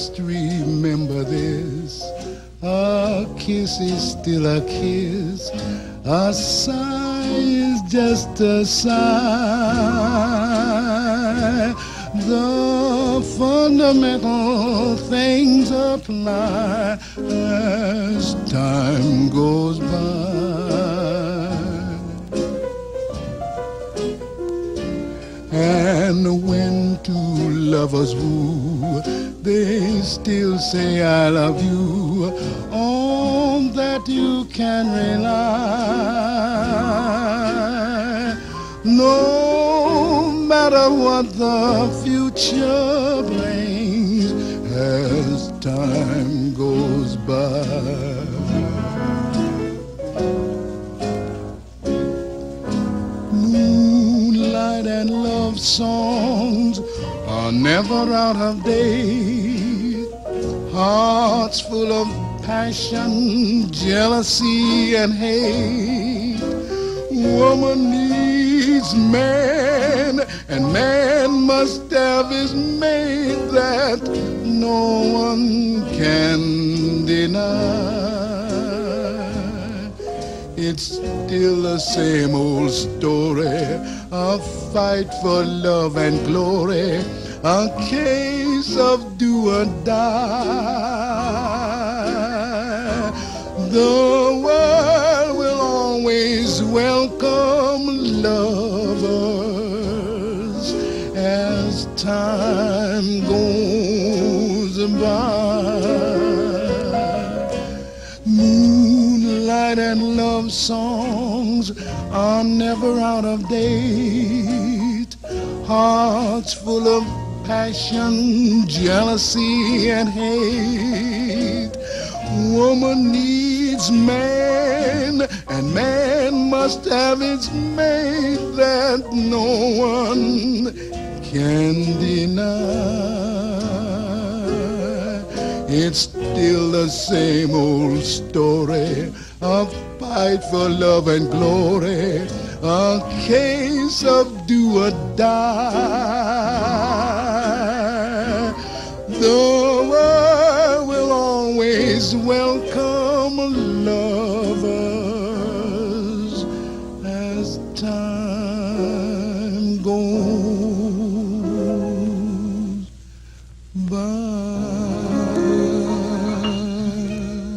Just remember this, a kiss is still a kiss, a sigh is just a sigh. The fundamental things apply as time goes by. And when two lovers woo, they still say I love you. On that you can rely. No matter what the future brings as time goes by. Moonlight and love songs are never out of date. Hearts full of passion, jealousy, and hate. Woman needs man, and man must have his mate that no one can deny. It's still the same old story, a fight for love and glory, a case of do or die. The world will always welcome lovers as time goes by. Moonlight and love songs are never out of date. Hearts full of passion, jealousy, and hate. Woman needs man, and man must have its mate that no one can deny. It's still the same old story, a fight for love and glory, a case of do or die. The world will always welcome lovers as time